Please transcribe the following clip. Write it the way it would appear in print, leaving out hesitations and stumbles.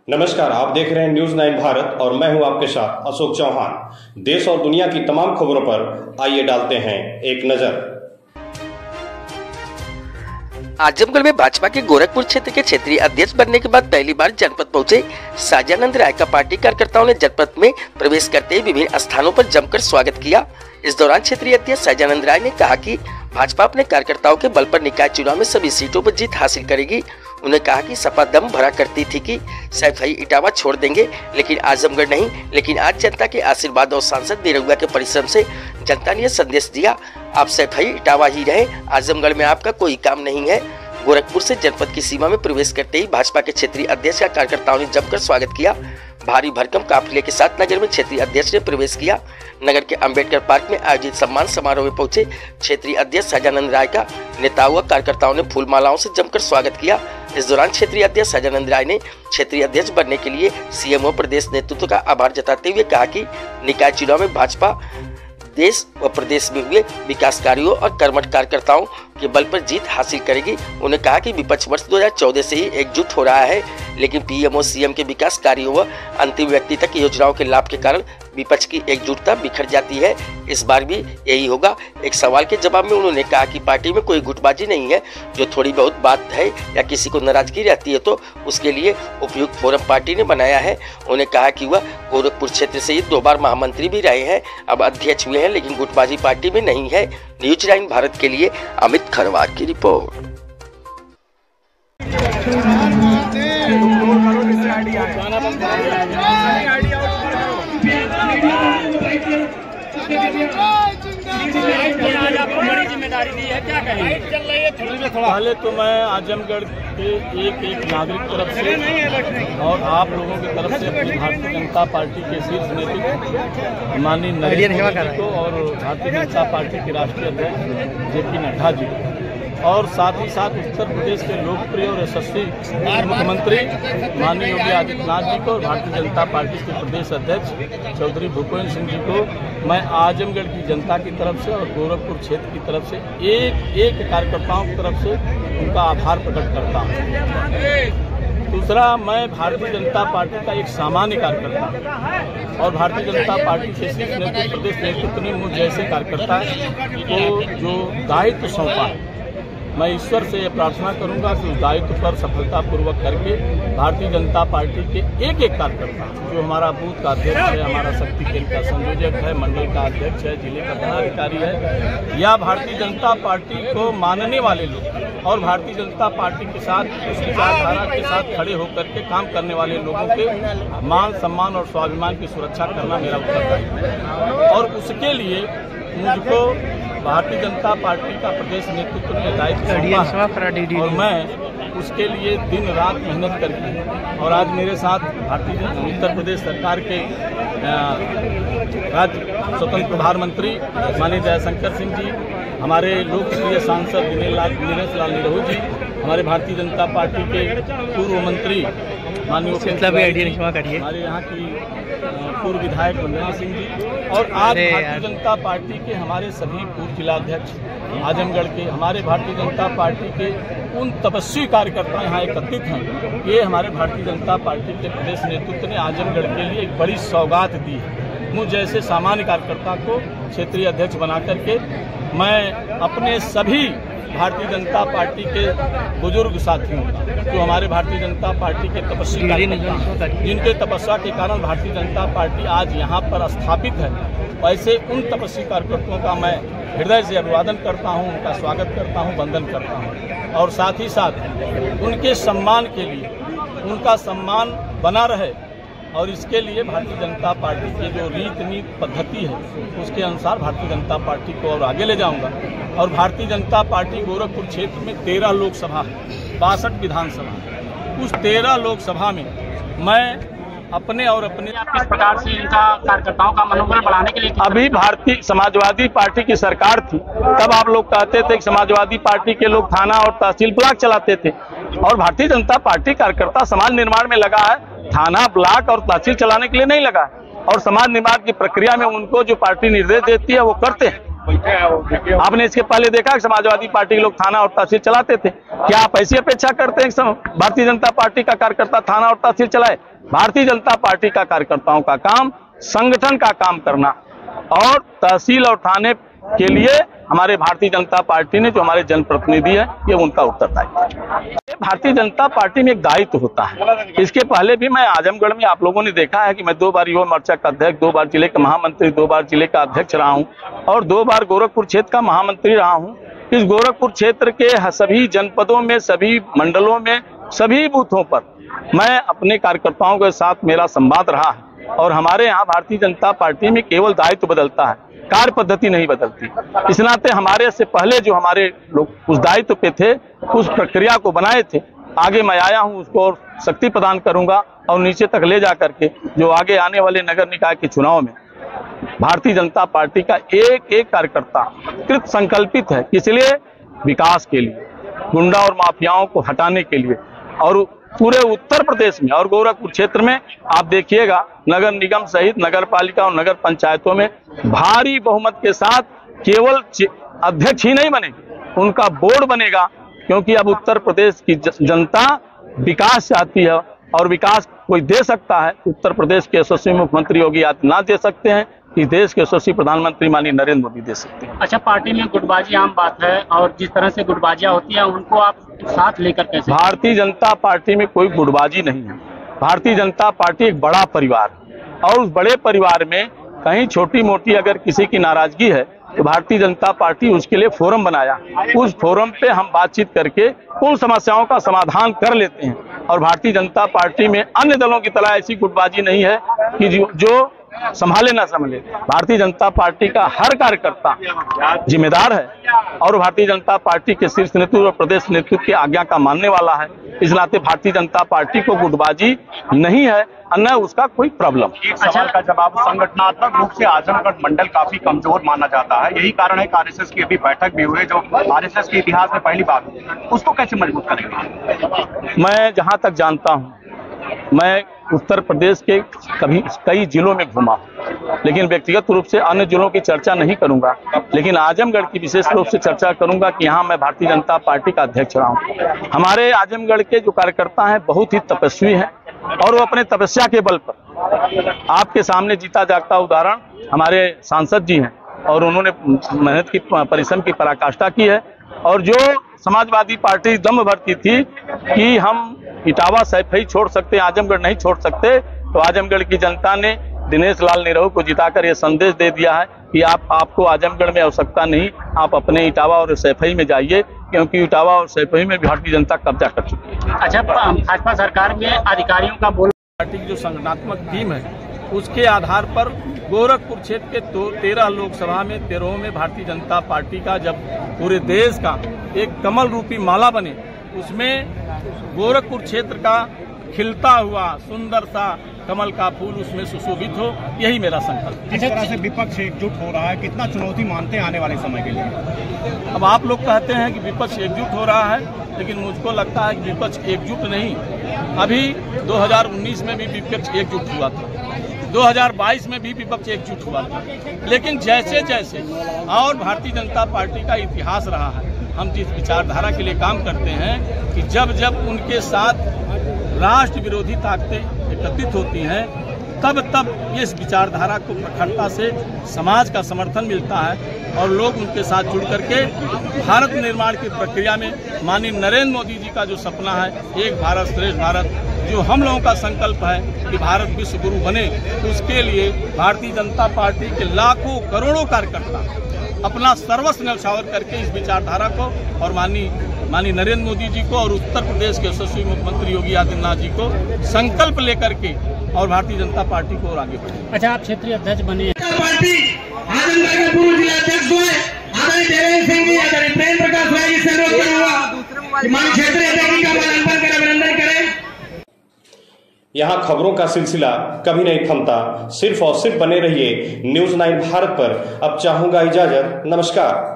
नमस्कार, आप देख रहे हैं न्यूज़ 9 भारत और मैं हूं आपके साथ अशोक चौहान। देश और दुनिया की तमाम खबरों पर आइए डालते हैं एक नजर। आजमगढ़ में भाजपा के गोरखपुर क्षेत्र के क्षेत्रीय अध्यक्ष बनने के बाद पहली बार जनपद पहुंचे साजानंद राय का पार्टी कार्यकर्ताओं ने जनपद में प्रवेश करते ही विभिन्न स्थानों पर जमकर स्वागत किया। इस दौरान क्षेत्रीय अध्यक्ष साजानंद राय ने कहा कि भाजपा अपने कार्यकर्ताओं के बल पर निकाय चुनाव में सभी सीटों पर जीत हासिल करेगी। उन्होंने कहा कि सपा दम भरा करती थी कि सैफई इटावा छोड़ देंगे, लेकिन आजमगढ़ नहीं। लेकिन आज जनता के आशीर्वाद और सांसद निरहुआ के परिश्रम से जनता ने यह संदेश दिया, आप सैफई इटावा ही रहे, आजमगढ़ में आपका कोई काम नहीं है। गोरखपुर से जनपद की सीमा में प्रवेश करते ही भाजपा के क्षेत्रीय अध्यक्ष का कार्यकर्ताओं ने जमकर स्वागत किया। भारी भरकम काफिले के साथ नगर में क्षेत्रीय अध्यक्ष ने प्रवेश किया। नगर के अंबेडकर पार्क में आयोजित सम्मान समारोह में पहुंचे क्षेत्रीय अध्यक्ष साजानंद राय का नेताओं व कार्यकर्ताओं ने फूल मालाओं से जमकर स्वागत किया। इस दौरान क्षेत्रीय अध्यक्ष साजानंद राय ने क्षेत्रीय अध्यक्ष बनने के लिए सीएम व प्रदेश नेतृत्व का आभार जताते हुए कहा कि निकाय चुनाव में भाजपा देश व प्रदेश में हुए विकास कार्यों और कर्मठ कार्यकर्ताओं के बल पर जीत हासिल करेगी। उन्होंने कहा कि विपक्ष वर्ष 2014 से ही एकजुट हो रहा है, लेकिन पीएम और सीएम के विकास कार्यों व अंतिम व्यक्ति तक योजनाओं के लाभ के कारण विपक्ष की एकजुटता बिखर जाती है। इस बार भी यही होगा। एक सवाल के जवाब में उन्होंने कहा कि पार्टी में कोई गुटबाजी नहीं है, जो थोड़ी बहुत बात है या किसी को नाराजगी रहती है तो उसके लिए उपयुक्त फोरम पार्टी ने बनाया है। उन्होंने कहा कि वह गोरखपुर क्षेत्र से ही 2 बार महामंत्री भी रहे हैं, अब अध्यक्ष हुए हैं, लेकिन गुटबाजी पार्टी में नहीं है। न्यूज़ 9 भारत के लिए अमित खरवार की रिपोर्ट। बड़ी जिम्मेदारी दी है, क्या कहेंगे? पहले तो मैं आजमगढ़ के एक नागरिक तरफ से और आप लोगों की तरफ से अपनी भारतीय जनता पार्टी के शीर्ष नेतृत्व माननीय नरेंद्र मोदी को और भारतीय जनता पार्टी के राष्ट्रीय अध्यक्ष जेपी नड्डा जी और साथ ही साथ उत्तर प्रदेश के लोकप्रिय और यशस्वी मुख्यमंत्री माननीय योगी आदित्यनाथ जी को और भारतीय जनता पार्टी के प्रदेश अध्यक्ष चौधरी भूपेंद्र सिंह जी को मैं आजमगढ़ की जनता की तरफ से और गोरखपुर क्षेत्र की तरफ से एक कार्यकर्ताओं की तरफ से उनका आभार प्रकट करता हूँ। दूसरा, मैं भारतीय जनता पार्टी का एक सामान्य कार्यकर्ता और भारतीय जनता पार्टी के शीर्ष नेतृत्व प्रदेश नेतृत्व ने मुझ जैसे कार्यकर्ता को जो दायित्व सौंपा है, मैं ईश्वर से ये प्रार्थना करूंगा कि उस दायित्व पर सफलतापूर्वक करके भारतीय जनता पार्टी के एक कार्यकर्ता जो हमारा बूथ का अध्यक्ष है, हमारा शक्ति केंद्र का संयोजक है, मंडल का अध्यक्ष है, जिले का पदाधिकारी है, या भारतीय जनता पार्टी को मानने वाले लोग और भारतीय जनता पार्टी के साथ उसकी विचारधारा के साथ खड़े होकर के काम करने वाले लोगों के मान सम्मान और स्वाभिमान की सुरक्षा करना मेरा उत्तरदायित्व है। और उसके लिए मुझको भारतीय जनता पार्टी का प्रदेश नेतृत्व ने दायित्व सौंपा है और मैं उसके लिए दिन रात मेहनत करके और आज मेरे साथ भारतीय उत्तर प्रदेश सरकार के राज्य स्वतंत्र प्रभार मंत्री माननीय जयशंकर सिंह जी, हमारे लोकप्रिय सांसद दिनेश लाल निरहू जी, हमारे भारतीय जनता पार्टी के पूर्व मंत्री माननीय हमारे यहाँ की पूर्व विधायक वंदना सिंह जी और आज भारतीय जनता पार्टी के हमारे सभी पूर्व जिलाध्यक्ष आजमगढ़ के हमारे भारतीय जनता पार्टी के उन तपस्वी कार्यकर्ता यहाँ एकत्रित हैं। ये हमारे भारतीय जनता पार्टी के प्रदेश नेतृत्व ने आजमगढ़ के लिए एक बड़ी सौगात दी है। मुझ जैसे सामान्य कार्यकर्ता को क्षेत्रीय अध्यक्ष बना करके मैं अपने सभी भारतीय जनता पार्टी के बुजुर्ग साथियों जो हमारे भारतीय जनता पार्टी के तपस्वी कार्यकर्ता जिनके तपस्या के कारण भारतीय जनता पार्टी आज यहाँ पर स्थापित है, ऐसे उन तपस्वी कार्यकर्ताओं का मैं हृदय से अभिवादन करता हूँ, उनका स्वागत करता हूँ, वंदन करता हूँ और साथ ही साथ उनके सम्मान के लिए उनका सम्मान बना रहे और इसके लिए भारतीय जनता पार्टी की जो रीति नीति पद्धति है उसके अनुसार भारतीय जनता पार्टी को और आगे ले जाऊंगा। और भारतीय जनता पार्टी गोरखपुर क्षेत्र में 13 लोकसभा है, 62 विधानसभा, उस 13 लोकसभा में मैं अपने और अपने किस प्रकार से इनका कार्यकर्ताओं का मनोबल बढ़ाने के लिए अभी भारतीय समाजवादी पार्टी की सरकार थी तब आप लोग कहते थे कि समाजवादी पार्टी के लोग थाना और तहसील ब्लॉक चलाते थे और भारतीय जनता पार्टी कार्यकर्ता समाज निर्माण में लगा है, थाना ब्लॉक और तहसील चलाने के लिए नहीं लगा है और समाज निर्माण की प्रक्रिया में उनको जो पार्टी निर्देश देती है वो करते हैं। आपने इसके पहले देखा कि समाजवादी पार्टी के लोग थाना और तहसील चलाते थे। क्या आप ऐसी अपेक्षा करते हैं कि भारतीय जनता पार्टी का कार्यकर्ता थाना और तहसील चलाए? भारतीय जनता पार्टी का कार्यकर्ताओं का काम संगठन का काम करना, और तहसील और थाने के लिए हमारे भारतीय जनता पार्टी ने जो हमारे जनप्रतिनिधि है ये उनका उत्तरदायित्व है। भारतीय जनता पार्टी में एक दायित्व होता है। इसके पहले भी मैं आजमगढ़ में आप लोगों ने देखा है कि मैं 2 बार युवा मोर्चा का अध्यक्ष, 2 बार जिले का महामंत्री, 2 बार जिले का अध्यक्ष रहा हूं और 2 बार गोरखपुर क्षेत्र का महामंत्री रहा हूं। इस गोरखपुर क्षेत्र के सभी जनपदों में, सभी मंडलों में, सभी बूथों पर मैं अपने कार्यकर्ताओं के साथ मेरा संवाद रहा है। और हमारे यहाँ भारतीय जनता पार्टी में केवल दायित्व बदलता है, कार्य पद्धति नहीं बदलती। इस नाते हमारे से पहले जो हमारे लोग उस दायित्व पे थे, उस प्रक्रिया को बनाए थे, आगे मैं आया हूं, उसको और शक्ति प्रदान करूंगा और नीचे तक ले जा करके जो आगे आने वाले नगर निकाय के चुनाव में भारतीय जनता पार्टी का एक एक कार्यकर्ता कृत संकल्पित है, इसलिए विकास के लिए, गुंडा और माफियाओं को हटाने के लिए। और पूरे उत्तर प्रदेश में और गोरखपुर क्षेत्र में आप देखिएगा नगर निगम सहित नगर पालिका और नगर पंचायतों में भारी बहुमत के साथ केवल अध्यक्ष ही नहीं बनेंगे, उनका बोर्ड बनेगा, क्योंकि अब उत्तर प्रदेश की जनता विकास चाहती है और विकास कोई दे सकता है। उत्तर प्रदेश के यशस्वी मुख्यमंत्री योगी आदित्यनाथ दे सकते हैं, इस देश के यशस्वी प्रधानमंत्री माननीय नरेंद्र मोदी दे सकते हैं। अच्छा, पार्टी में गुटबाजी आम बात है और जिस तरह से गुटबाजियां होती हैं उनको आप साथ लेकर कैसे? भारतीय जनता पार्टी में कोई गुटबाजी नहीं है। भारतीय जनता पार्टी एक बड़ा परिवार है और उस बड़े परिवार में कहीं छोटी मोटी अगर किसी की नाराजगी है तो भारतीय जनता पार्टी उसके लिए फोरम बनाया, उस फोरम पे हम बातचीत करके उन समस्याओं का समाधान कर लेते हैं। और भारतीय जनता पार्टी में अन्य दलों की तरह ऐसी गुटबाजी नहीं है कि जो संभाले ना संभाले। भारतीय जनता पार्टी का हर कार्यकर्ता जिम्मेदार है और भारतीय जनता पार्टी के शीर्ष नेतृत्व और प्रदेश नेतृत्व की आज्ञा का मानने वाला है। इस नाते भारतीय जनता पार्टी को गुटबाजी नहीं है, न उसका कोई प्रॉब्लम। एक सवाल का जवाब, संगठनात्मक रूप से आजमगढ़ मंडल काफी कमजोर माना जाता है, यही कारण है कि आरएसएस की अभी बैठक भी हुई, जो आरएसएस के इतिहास में पहली बार हुई, उसको कैसे मजबूत करेंगे? मैं जहां तक जानता हूं, मैं उत्तर प्रदेश के कई जिलों में घूमा, लेकिन व्यक्तिगत रूप से अन्य जिलों की चर्चा नहीं करूंगा, लेकिन आजमगढ़ की विशेष रूप से चर्चा करूंगा कि यहाँ मैं भारतीय जनता पार्टी का अध्यक्ष रहा हूँ। हमारे आजमगढ़ के जो कार्यकर्ता हैं बहुत ही तपस्वी हैं और वो अपने तपस्या के बल पर, आपके सामने जीता जागता उदाहरण हमारे सांसद जी हैं और उन्होंने मेहनत की, परिश्रम की पराकाष्ठा की है। और जो समाजवादी पार्टी दम भरती थी कि हम इटावा सैफई छोड़ सकते, आजमगढ़ नहीं छोड़ सकते, तो आजमगढ़ की जनता ने दिनेश लाल निरहू को जिताकर यह संदेश दे दिया है कि आपको आजमगढ़ में आवश्यकता नहीं, आप अपने इटावा और सैफई में जाइए, क्योंकि इटावा और सैफई में भारतीय जनता कब्जा कर चुकी है। अच्छा, भाजपा सरकार में अधिकारियों का बोल, पार्टी की जो संगठनात्मक टीम है उसके आधार पर गोरखपुर क्षेत्र के 13 लोकसभा में 13 में भारतीय जनता पार्टी का जब पूरे देश का एक कमल रूपी माला बने, उसमें गोरखपुर क्षेत्र का खिलता हुआ सुंदर सा कमल का फूल उसमें सुशोभित हो, यही मेरा संकल्प। किस तरह से विपक्ष एकजुट हो रहा है, कितना चुनौती मानते हैं आने वाले समय के लिए? अब आप लोग कहते हैं कि विपक्ष एकजुट हो रहा है, लेकिन मुझको लगता है कि विपक्ष एकजुट नहीं। अभी 2019 में भी विपक्ष एकजुट हुआ था, 2022 में भी विपक्ष एकजुट हुआ था, लेकिन जैसे जैसे और भारतीय जनता पार्टी का इतिहास रहा है, हम जिस विचारधारा के लिए काम करते हैं कि जब जब उनके साथ राष्ट्र विरोधी ताकतें एकत्रित होती हैं, तब तब इस विचारधारा को प्रखरता से समाज का समर्थन मिलता है और लोग उनके साथ जुड़ करके भारत निर्माण की प्रक्रिया में माननीय नरेंद्र मोदी जी का जो सपना है, एक भारत श्रेष्ठ भारत, जो हम लोगों का संकल्प है कि भारत विश्व गुरु बने, उसके लिए भारतीय जनता पार्टी के लाखों करोड़ों कार्यकर्ता अपना सर्वस्व न्यौछावर करके इस विचारधारा को और माननीय नरेंद्र मोदी जी को और उत्तर प्रदेश के यशस्वी मुख्यमंत्री योगी आदित्यनाथ जी को संकल्प लेकर के और भारतीय जनता पार्टी को और आगे बढ़े। अच्छा, आप क्षेत्रीय अध्यक्ष बने। पार्टी आजमगढ़ के पूर्व जिलाध्यक्ष हुए आदरणीय देवेंद्र सिंह जी, आदरणीय प्रेम प्रकाश हुआ, जिससे अनुरोध करूंगा माननीय क्षेत्रीय अध्यक्ष का माल्यार्पण कर अभिनंदन करें। यहाँ खबरों का सिलसिला कभी नहीं थमता, सिर्फ और सिर्फ बने रहिए न्यूज़ 9 भारत पर। अब चाहूंगा इजाजत, नमस्कार।